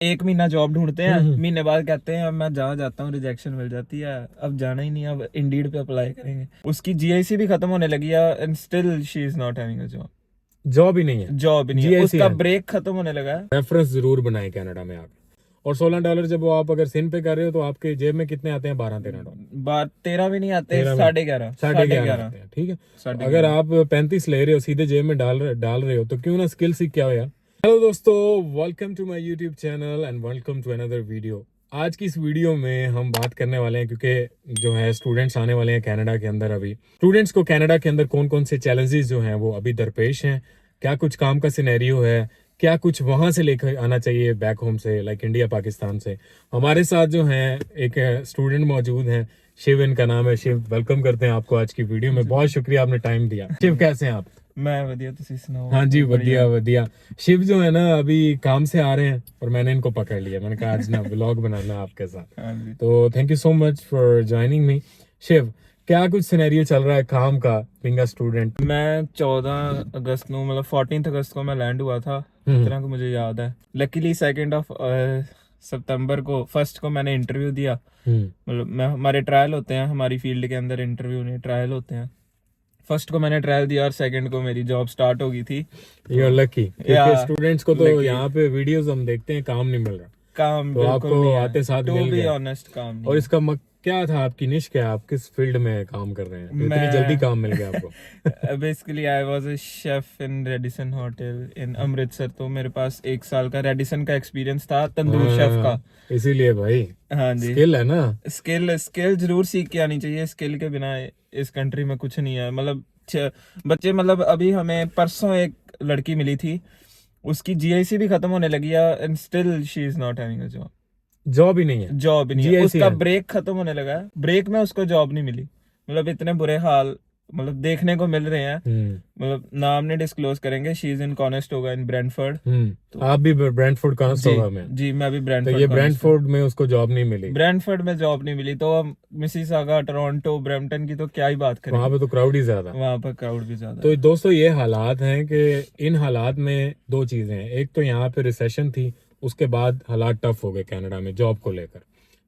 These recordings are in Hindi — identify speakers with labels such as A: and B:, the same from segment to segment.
A: 1 महीना जॉब ढूंढते हैं, महीने बाद कहते हैं अब मैं जहाँ जाता हूँ रिजेक्शन मिल जाती है, अब जाना ही नहीं, अब इंडीड पे अप्लाई करेंगे। उसकी जीआईसी भी खत्म होने लगी है and still she is not having a job.
B: Job ही नहीं है,
A: जॉब नहीं है,
B: जीआईसी
A: उसका
B: है।
A: ब्रेक खत्म होने लगा है।
B: रेफरेंस जरूर बनाए कनाडा में आकर। और $16 जब वो आप अगर सिन पे कर रहे हो तो आपके जेब में कितने आते हैं? $12-13।
A: बात 13 भी नहीं आते,
B: 13 में
A: 11.5
B: 11.5 आते हैं। ठीक है, तो अगर
A: 11.5।
B: आप 35 ले रहे हो सीधे जेब में डाल रहे हो तो क्यों ना स्किल सीख के आओ यार। हेलो दोस्तों, welcome to my YouTube channel and welcome to another video. आज की इस वीडियो में हम बात करने वाले हैं, क्योंकि जो है स्टूडेंट्स आने वाले हैं कनाडा के अंदर। अभी स्टूडेंट्स को कनाडा के अंदर कौन कौन से चैलेंजेस जो हैं वो अभी दरपेश हैं, क्या कुछ काम का सिनेरियो है, क्या कुछ वहां से लेकर आना चाहिए बैक होम से, लाइक इंडिया पाकिस्तान से। हमारे साथ जो है एक स्टूडेंट मौजूद हैं, शिव इनका नाम है। शिव, वेलकम करते हैं आपको आज की वीडियो में। बहुत शुक्रिया आपने टाइम दिया। शिव, कैसे हैं आप?
A: मैं वधिया, तुसी सुनाओ।
B: हाँ जी, बढ़िया बढ़िया। शिव जो है ना अभी काम से आ रहे हैं और मैंने इनको पकड़ लिया। मैंने कहा आज ना व्लॉग बनाना है आपके साथ।
A: हाँ जी।
B: तो thank you so much for joining me. Shiv, क्या कुछ सिनेरियो चल रहा है काम का बीइंग अ स्टूडेंट?
A: मैं 14 अगस्त को, मतलब 14 अगस्त को मैं लैंड हुआ था, इतना को मुझे याद है। लकीली 2 सितंबर को, 1 को मैंने इंटरव्यू दिया। मतलब मैं, हमारे ट्रायल होते हैं हमारी फील्ड के अंदर, इंटरव्यू नहीं ट्रायल होते हैं। 1 को मैंने ट्रायल दिया और 2 को मेरी जॉब स्टार्ट हो गई थी।
B: यू आर लकी, क्योंकि स्टूडेंट्स को तो
A: lucky।
B: यहाँ पे वीडियोस हम देखते हैं काम नहीं मिल रहा,
A: काम
B: तो
A: बिल्कुल
B: आपको
A: नहीं है,
B: आते साथ
A: टू
B: मिल
A: बी
B: गया।
A: ऑनेस्ट काम नहीं
B: और
A: है।
B: इसका क्या था आपकी निश, क्या आप किस फील्ड में काम कर रहे हैं तो इतनी जल्दी काम मिल गया आपको?
A: Basically I was a chef in Radisson hotel in Amritsar. तो मेरे पास 1 साल का रेडिसन का एक्सपीरियंस था, तंदूर शेफ का।
B: इसीलिए भाई,
A: हाँ जी,
B: स्किल है ना।
A: स्किल जरूर सीख के आनी चाहिए। स्किल के बिना इस कंट्री में कुछ नहीं है। मतलब बच्चे, मतलब अभी हमें परसों एक लड़की मिली थी, उसकी जीआईसी भी खत्म होने लगी है and still she is not having a job.
B: Job ही नहीं है,
A: जॉब नहीं है,
B: जीआईसी
A: उसका
B: है।
A: ब्रेक खत्म होने लगा है, ब्रेक में उसको जॉब नहीं मिली। मतलब इतने बुरे हाल मतलब देखने को मिल रहे हैं। मतलब नाम नहीं डिस्क्लोज करेंगे। She is in Conestoga in Brentford. तो
B: आप भी ब्रेंटफोर्ड कॉनेस्टोगा
A: जी
B: में?
A: जी, मैं भी
B: तो
A: ब्रेंटफोर्ड
B: ये ब्रेंटफोर्ड में उसको जॉब नहीं मिली।
A: ब्रेंटफोर्ड में जॉब नहीं मिली, तो हम मिसिसागा, टोरंटो, ब्रैम्पटन की तो क्या ही बात करें।
B: वहां पे तो क्राउड ही ज्यादा।
A: वहां पर क्राउड भी ज्यादा
B: तो
A: है।
B: दोस्तों ये हालात हैं कि इन हालात में दो चीजें हैं। एक तो यहाँ पे रिसेशन थी, उसके बाद हालात टफ हो गए कनाडा में जॉब को लेकर,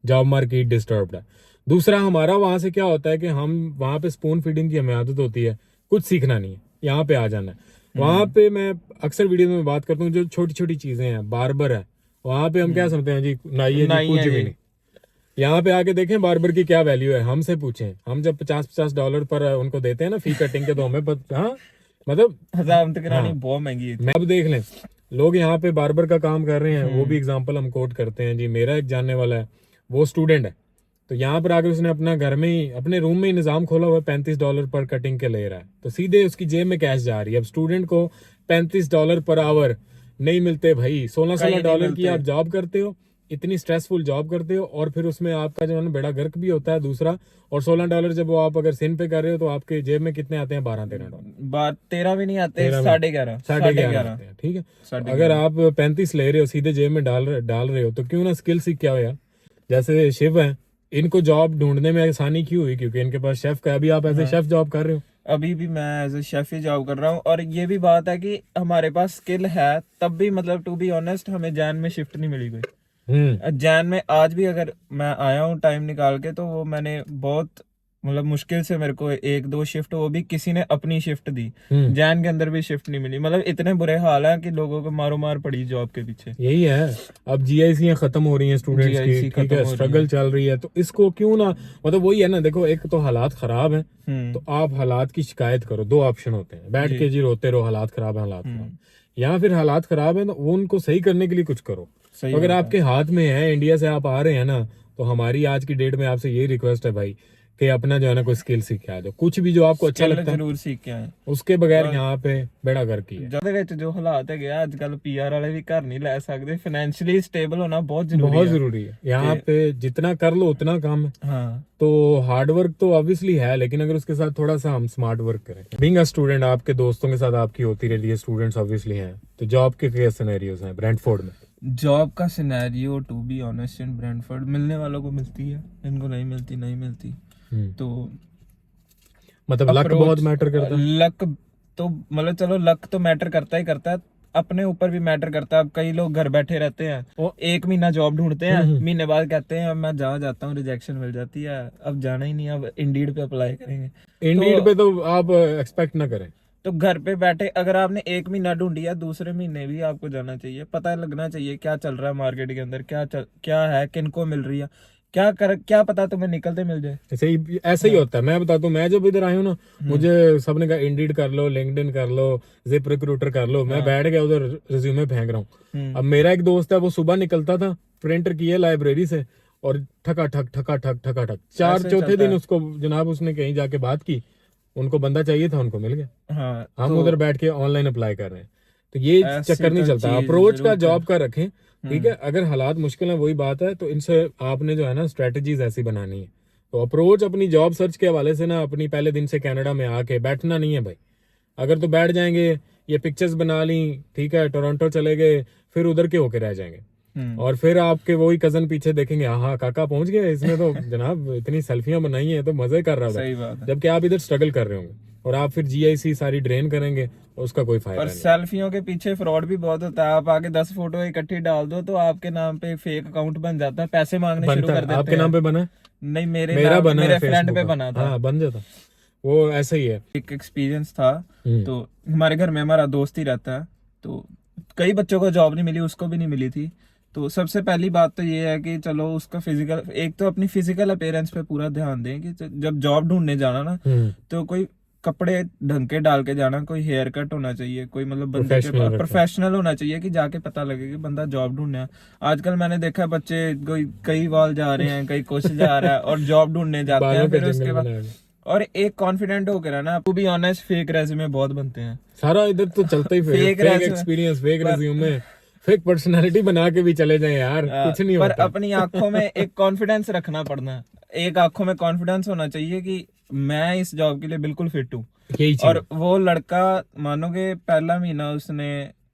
B: जॉब मार्केट डिस्टर्ब्ड है। दूसरा, हमारा वहां से क्या होता है कि हम वहां पे स्पून फीडिंग की हमें आदत होती है, कुछ सीखना नहीं है, यहाँ पे आ जाना है। वहां पे मैं अक्सर वीडियो में बात करता हूँ, जो छोटी छोटी चीजें हैं, बार्बर है, वहां पे हम क्या समझते हैं जी, नाई है जी,
A: नहीं
B: कुछ
A: है
B: भी
A: जी।
B: नहीं। यहाँ पे आके देखें बार्बर की क्या वैल्यू है, हमसे पूछें। हम जब $50-50 पर उनको देते हैं ना फी कटिंग के, तो हमें हाँ मतलब
A: हजामत करानी
B: हाँ,
A: बहुत महंगी है
B: मैं
A: थी।
B: अब देख लें, लोग यहाँ पे बार्बर का काम कर रहे हैं, वो भी एग्जांपल हम कोट करते हैं जी। मेरा एक जानने वाला है, वो स्टूडेंट है, तो यहाँ पर आकर उसने अपना घर में ही, अपने रूम में ही निजाम खोला हुआ है, $35 पर कटिंग के ले रहा है, तो सीधे उसकी जेब में कैश जा रही है। अब स्टूडेंट को $35 पर आवर नहीं मिलते भाई, $16
A: कहीं नहीं
B: की आप
A: मिलते।
B: जॉब करते हो, इतनी स्ट्रेसफुल जॉब करते हो, और फिर उसमें आपका जो है ना बेड़ा गर्क भी होता है दूसरा। और $16 जब वो आप अगर सिन पे कर रहे हो तो आपके जेब में कितने आते हैं? $12-13।
A: बात 13 भी नहीं आते,
B: 13 में
A: 11.5
B: 11.5 आते हैं। ठीक है, तो अगर
A: 11.5।
B: आप 35 ले रहे हो सीधे जेब में डाल रहे हो तो क्यों ना स्किल सीख के आओ यार। जैसे शिव है, इनको जॉब ढूंढने में आसानी क्यों हुई? क्योंकि इनके पास शेफ का, अभी आप ऐसे शेफ जॉब कर रहे हो।
A: अभी भी मैं एज ए शेफ ही जॉब कर रहा हूँ। और ये भी बात है कि हमारे पास स्किल है, तब भी मतलब टू बी ऑनेस्ट हमें जैन में शिफ्ट नहीं मिली कोई। जैन में आज भी अगर मैं आया हूँ टाइम निकाल के, तो वो मैंने बहुत मतलब मुश्किल से मेरे को 1-2 शिफ्ट, वो भी किसी ने अपनी शिफ्ट दी। जैन के अंदर भी शिफ्ट नहीं मिली। मतलब इतने बुरे हाल है कि लोगों को मारो मार पड़ी जॉब के पीछे।
B: यही है, अब जीआईसी खत्म हो रही हैं स्टूडेंट्स की,
A: जीआईसी
B: ठीक
A: खत्म
B: है,
A: हो रही
B: स्ट्रगल
A: है।
B: चल रही है, तो इसको क्यों ना, मतलब वही है ना, देखो एक तो हालात खराब हैं, तो आप हालात की शिकायत करो। दो ऑप्शन होते हैं, बैठ के जी रोते रहो हालात खराब है, हालात खराब, या फिर हालात खराब है तो वो उनको सही करने के लिए कुछ करो।
A: सही
B: तो अगर
A: बात है।
B: आपके हाथ में है, इंडिया से आप आ रहे हैं ना, तो हमारी आज की डेट में आपसे यही रिक्वेस्ट है भाई कि अपना जो है ना कोई स्किल सीख के आ जाओ, कुछ भी जो आपको अच्छा
A: स्किल
B: लगता है,
A: जरूर सीख के आए।
B: उसके बगैर
A: और
B: यहाँ पे बेड़ा गर्क ही है।
A: ਜਿਹਦੇ ਵਿੱਚ ਜੋ ਹਾਲਾਤ ਹੈਗੇ ਆ ਅੱਜ ਕੱਲ ਪੀਆਰ ਵਾਲੇ ਵੀ ਘਰ ਨਹੀਂ ਲੈ ਸਕਦੇ। फाइनेंशियली स्टेबल होना बहुत जरूरी
B: बहुत
A: है।
B: जरूरी है, यहाँ पे जितना कर लो उतना कम है।
A: हाँ,
B: तो हार्ड वर्क तो ऑब्वियसली है, लेकिन अगर उसके साथ थोड़ा सा हम स्मार्ट वर्क करें। बीइंग अ स्टूडेंट, आपके दोस्तों के साथ आपकी होती रहती है, स्टूडेंट्स ऑब्वियसली हैं, तो जॉब के क्या सिनेरियोज हैं ब्रेंटफोर्ड में?
A: जॉब का scenario to be honest in Brentford, मिलने वालों को मिलती है, इनको नहीं मिलती, नहीं मिलती। तो
B: मतलब लक बहुत मैटर करता है।
A: लक तो मतलब चलो लक तो मैटर करता ही करता है। अपने ऊपर भी मैटर करता है। अब कई लोग घर बैठे रहते हैं, 1 महीना जॉब ढूंढते हैं, महीने बाद कहते हैं अब मैं जहाँ जाता हूँ रिजेक्शन मिल जाती है, अब जाना ही नहीं, अब इंडीड पे अप्लाई करेंगे।
B: इंडीड पे तो आप एक्सपेक्ट ना करें।
A: तो घर पे बैठे अगर आपने 1 महीना ढूंढी है, दूसरे महीने भी आपको जाना चाहिए, पता लगना चाहिए क्या चल रहा है मार्केट के अंदर, क्या है, किनको मिल रही है, क्या पता तुम्हें निकलते मिल जाए।
B: ऐसे ही होता है। मैं बताता हूँ, मैं जब इधर आया हूँ ना, मुझे सबने कहा इंडीड कर लो, लिंक्डइन कर लो, जिप रिक्रूटर कर लो। मैं बैठ गया उधर रिज्यूमे फेंक रहा हूँ। अब मेरा एक दोस्त है, वो सुबह निकलता था, प्रिंटर किए लाइब्रेरी से, और ठका ठक 4 दिन उसको जनाब उसने कहीं जाके बात की, उनको बंदा चाहिए था, उनको मिल गया।
A: हाँ,
B: हम उधर बैठ के ऑनलाइन अप्लाई कर रहे हैं। तो ये चक्कर नहीं चलता। अप्रोच का जॉब का रखें, ठीक है। अगर हालात मुश्किल है, वही बात है, तो इनसे आपने जो है ना स्ट्रेटजीज ऐसी बनानी है। तो अप्रोच अपनी जॉब सर्च के हवाले से ना, अपनी पहले दिन से कनाडा में आके बैठना नहीं है भाई। अगर तो बैठ जाएंगे, ये पिक्चर्स बना ली, ठीक है, टोरंटो चले गए, फिर उधर के होके रह जाएंगे, और फिर आपके वही कजन पीछे देखेंगे, हाँ काका पहुंच गए, इसने तो जनाब इतनी सेल्फियां बनाई है, तो मजे कर रहा है। जबकि आप इधर स्ट्रगल कर रहे होंगे, और आप फिर जीआईसी सारी ड्रेन करेंगे, उसका कोई फायदा नहीं।
A: सेल्फियों के पीछे फ्रॉड भी बहुत होता है। आप आगे 10 फोटो इकट्ठी डाल दो तो आपके नाम पे फेक अकाउंट बन जाता है, पैसे मांगने शुरू कर देते हैं।
B: आपके नाम पे बना?
A: नहीं, मेरे फ्रेंड पे बना था।
B: हाँ, बन जाता, वो ऐसा ही है।
A: एक एक्सपीरियंस था, तो हमारे घर में हमारा दोस्त ही रहता है, तो कई बच्चों को जॉब नहीं मिली, उसको भी नहीं मिली थी। तो सबसे पहली बात तो ये है कि चलो उसका फिजिकल, एक तो अपनी फिजिकल अपीयरेंस पे पूरा ध्यान दें कि जब जॉब ढूंढने जाना ना, तो कोई कपड़े ढंग के डाल के जाना, कोई हेयर कट होना चाहिए, कोई मतलब बंदे के पास प्रोफेशनल होना चाहिए, कि जाके पता लगे कि बंदा जॉब ढूंढने है। आजकल मैंने देखा बच्चे कोई कई बाल जा रहे हैं, कई कुछ जा रहा है, और जॉब ढूंढने जाते हैं। फिर उसके बाद और एक कॉन्फिडेंट होकर रहना, to be honest, fake resume बहुत बनते हैं।
B: सारा इधर तो चलता ही fake experience, fake resume, fake personality बना के भी चले जाएं यार, कुछ नहीं होता।
A: पर अपनी आंखों में एक कॉन्फिडेंस रखना पड़ना, एक आंखों में कॉन्फिडेंस होना चाहिए कि मैं इस जॉब के लिए बिल्कुल फिट हूँ। और वो लड़का, मानोगे, पहला महीना उसने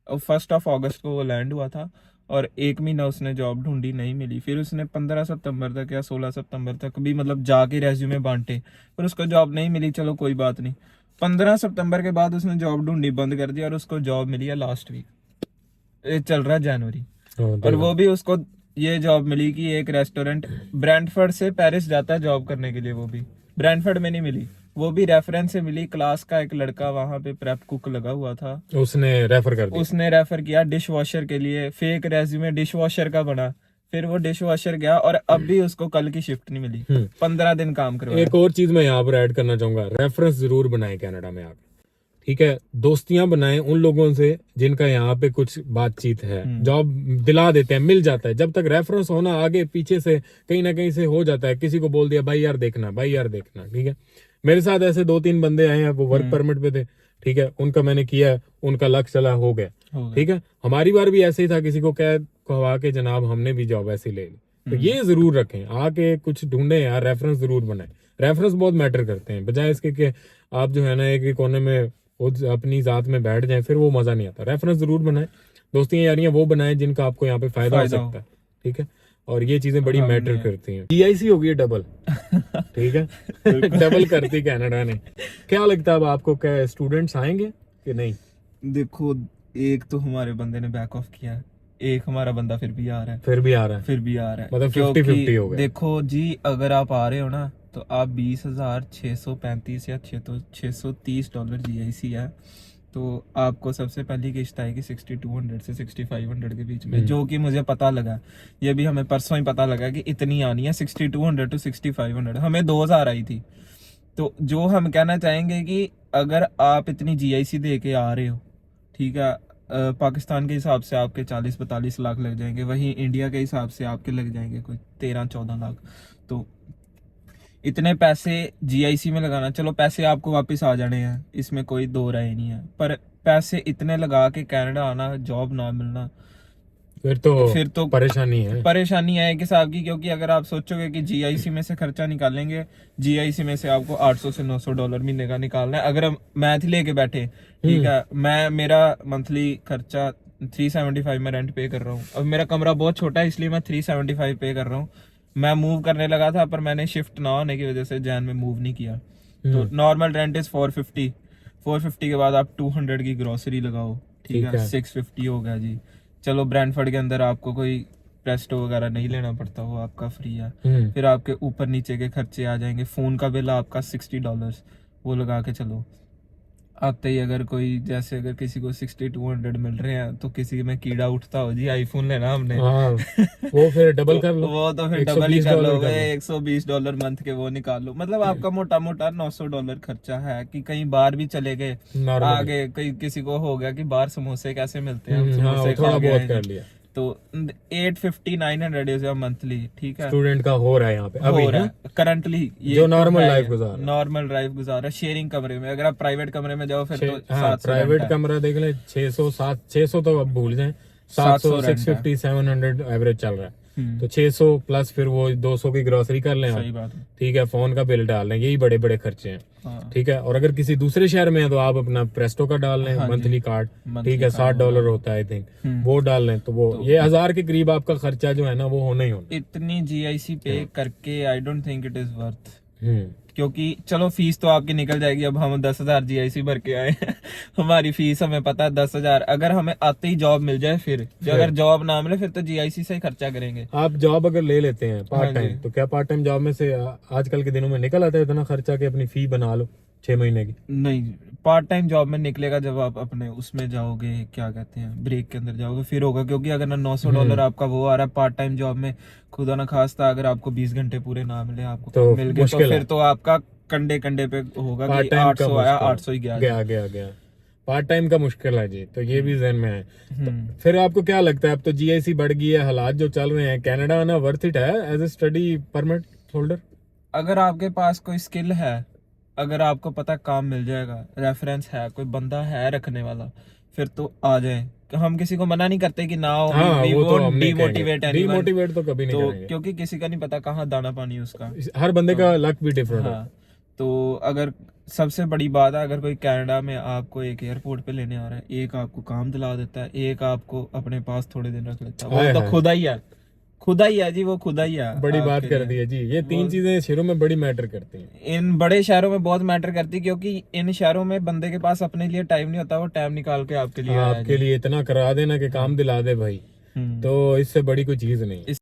A: 1 अगस्त को वो लैंड हुआ था, और 1 महीना उसने जॉब ढूंढी, नहीं मिली। फिर उसने 15 सितंबर तक या 16 सितंबर तक भी मतलब जाके रेज्यूमे बांटे, पर उसको जॉब नहीं मिली। चलो कोई बात नहीं, 15 सितंबर के बाद उसने जॉब ढूंढनी बंद कर दी, और उसको जॉब मिली है लास्ट वीक, चल रहा है जनवरी। और वो भी उसको ये जॉब मिली कि एक रेस्टोरेंट, ब्रैंडफर्ड से पेरिस जाता है जॉब करने के लिए, वो भी ब्रैंडफर्ड में नहीं मिली, वो भी रेफरेंस से मिली। क्लास का एक लड़का वहां पे प्रेप कुक लगा हुआ था,
B: उसने रेफर किया
A: डिश वॉशर के लिए। फेक रेज्यूमे डिश वॉशर का बना, फिर वो डिश वॉशर गया, और अब भी उसको कल की शिफ्ट नहीं मिली, 15 दिन काम करवाया।
B: एक और चीज मैं यहाँ पर ऐड करना चाहूंगा, रेफरेंस जरूर बनाए कनाडा में आकर, ठीक है। दोस्तियां बनाएं उन लोगों से जिनका यहाँ पे कुछ बातचीत है, जॉब दिला देते हैं, मिल जाता है। जब तक रेफरेंस होना, आगे पीछे से कहीं ना कहीं से हो जाता है, किसी को बोल दिया भाई यार देखना, ठीक है। मेरे साथ ऐसे 2-3 बंदे आए हैं, वो वर्क परमिट पे थे, ठीक है, उनका मैंने किया, उनका लक चला, हो गया, ठीक है। हमारी बार भी ऐसे ही था, किसी को कहवा के जनाब हमने भी जॉब ऐसी ले ली। तो ये जरूर रखें, आके कुछ ढूंढे यार, रेफरेंस जरूर बनाए। रेफरेंस बहुत मैटर करते हैं, बजाय इसके कि आप जो है ना एक कोने में अपनी जात में बैठ जाएं, फिर वो मजा नहीं आता। रेफरेंस जरूर बनाए, दोस्तियां यारियां वो बनाए जिनका आपको यहाँ पे फायदा हो सकता है, ठीक है। और ये चीजें बड़ी मैटर करती हैं। जीआईसी हो गई डबल, ठीक है, डबल करती कनाडा ने। क्या लगता है अब आपको, क्या स्टूडेंट्स आएंगे कि नहीं?
A: देखो, एक तो हमारे बंदे ने बैक ऑफ किया, एक हमारा बंदा फिर भी आ रहा है,
B: मतलब 50-50 हो गया।
A: देखो जी, अगर आप आ रहे हो ना, तो आप 20,635 या $630 जीआईसी है, तो आपको सबसे पहली किस्त आएगी 6200 से 6500 के बीच में, जो कि मुझे पता लगा, ये भी हमें परसों ही पता लगा कि इतनी आनी है, 6200 to 6500। हमें 2000 आई थी। तो जो हम कहना चाहेंगे कि अगर आप इतनी जीआईसी दे के आ रहे हो, ठीक है, पाकिस्तान के हिसाब से आपके 40-42 लाख लग जाएंगे, वहीं इंडिया के हिसाब से आपके लग जाएंगे कोई 13-14 लाख। तो इतने पैसे जीआईसी में लगाना, चलो पैसे आपको वापस आ जाने हैं, इसमें कोई दो राय नहीं है, पर पैसे इतने लगा के कनाडा आना, जॉब ना मिलना, फिर तो
B: परेशानी
A: है एक हिसाब की। क्योंकि अगर आप सोचोगे कि जीआईसी में से खर्चा निकालेंगे, जीआईसी में से आपको $800 से $900 महीने का निकालना है। अगर मैथ लेके बैठे, ठीक है, मेरा मंथली खर्चा 375 में रेंट पे कर रहा हूँ। अब मेरा कमरा बहुत छोटा है, इसलिए मैं 375 पे कर रहा हूँ। मैं मूव करने लगा था, पर मैंने शिफ्ट ना होने की वजह से जैन में मूव नहीं किया। तो नॉर्मल रेंट इज 450 के बाद आप 200 की ग्रोसरी लगाओ, ठीक है 650 हो गया जी। चलो ब्रांडफोर्ड के अंदर आपको कोई प्रेस्टो वगैरह नहीं लेना पड़ता, वो आपका फ्री है। फिर आपके ऊपर नीचे के खर्चे आ जाएंगे। फोन का बिल आपका $60 वो लगा के चलो। आते ही अगर कोई जैसे अगर किसी को 6200 मिल रहे हैं तो किसी में कीड़ा उठता हो जी आईफोन लेना हमने
B: वो फिर डबल कर लो,
A: वो तो फिर डबल ही कर लो, $120 मंथ के वो निकाल लो। मतलब आपका मोटा मोटा $900 खर्चा है कि कहीं बार भी चले गए, आगे कहीं किसी को हो गया कि बाहर समोसे कैसे मिलते हैं, हम समोसे
B: थोड़ा बहुत कर लिया
A: तो 850-900 इज मंथली। ठीक है,
B: स्टूडेंट का हो रहा है यहाँ पे अभी
A: हो रहा है करंटली, ये
B: जो नॉर्मल लाइफ
A: गुजार रहा है शेयरिंग कमरे में। अगर आप प्राइवेट कमरे में जाओ फिर तो 700
B: प्राइवेट कमरा देख ले 600 तो अब भूल जाए, 700 650 700 एवरेज चल रहा है। तो 600 प्लस फिर वो 200 की ग्रोसरी कर लें,
A: सही बात है।
B: ठीक है, फोन का बिल डाल लें, यही बड़े बड़े खर्चे हैं। ठीक है, और अगर किसी दूसरे शहर में है तो आप अपना प्रेस्टो का डाल लें, मंथली कार्ड, ठीक है, $60 होता है आई थिंक, वो डाल लें तो वो ये 1000 के करीब आपका खर्चा जो है ना वो होना ही होना।
A: इतनी GIC पे करके I don't think it is worth, क्योंकि चलो फीस तो आपकी निकल जाएगी। अब हम 10,000 GIC भर के आए हैं हमारी फीस हमें पता है 10,000। अगर हमें आते ही जॉब मिल जाए फिर अगर जॉब ना मिले फिर तो GIC से ही खर्चा करेंगे।
B: आप जॉब अगर ले लेते हैं पार्ट टाइम तो क्या पार्ट टाइम जॉब में से आजकल के दिनों में निकल आता है इतना खर्चा कि अपनी फी बना लो 6 महीने की? नहीं,
A: पार्ट टाइम जॉब में निकलेगा जब आप अपने उसमें जाओगे, क्या कहते हैं, ब्रेक के अंदर जाओगे, फिर होगा। क्योंकि अगर ना $900 आपका वो आ रहा है पार्ट टाइम जॉब में, खुदा ना खास्ता अगर आपको 20 घंटे पूरे ना मिले, आपको
B: तो
A: मिल गए तो फिर तो आपका कंडे कंडे पे होगा कि 800 आया 800 ही
B: गया। पार्ट टाइम का मुश्किल है जी, तो ये भी ज़हन में है। तो फिर आपको क्या लगता है, अब तो GIC बढ़ गई है, हालात जो चल रहे हैं, कनाडा आना वर्थ इट है as a study permit holder?
A: अगर आपके पास कोई स्किल है, अगर आपको पता काम मिल जाएगा, रेफरेंस है, कोई बंदा है रखने वाला, फिर तो आ जाए। हम किसी को मना नहीं करते कि ना हो,
B: डिमोटिवेट तो कभी नहीं करेंगे,
A: क्योंकि किसी का नहीं पता कहाँ दाना पानी उसका,
B: हर बंदे का लक भी डिफरेंट है।
A: तो अगर सबसे बड़ी बात है, अगर कोई कनाडा में आपको एक एयरपोर्ट पे लेने आ रहा है, एक आपको काम दिला देता है, एक आपको अपने पास थोड़े दिन रख लेता है, वो तो खुदा ही है जी, वो खुदा ही है।
B: बड़ी बात कर दी है जी, ये 3 चीजें शहरों में बड़ी मैटर करती हैं।
A: इन बड़े शहरों में बहुत मैटर करती है, क्योंकि इन शहरों में बंदे के पास अपने लिए टाइम नहीं होता, वो टाइम निकाल के आपके लिए
B: इतना करा देना कि काम दिला दे भाई, तो इससे बड़ी कोई चीज नहीं।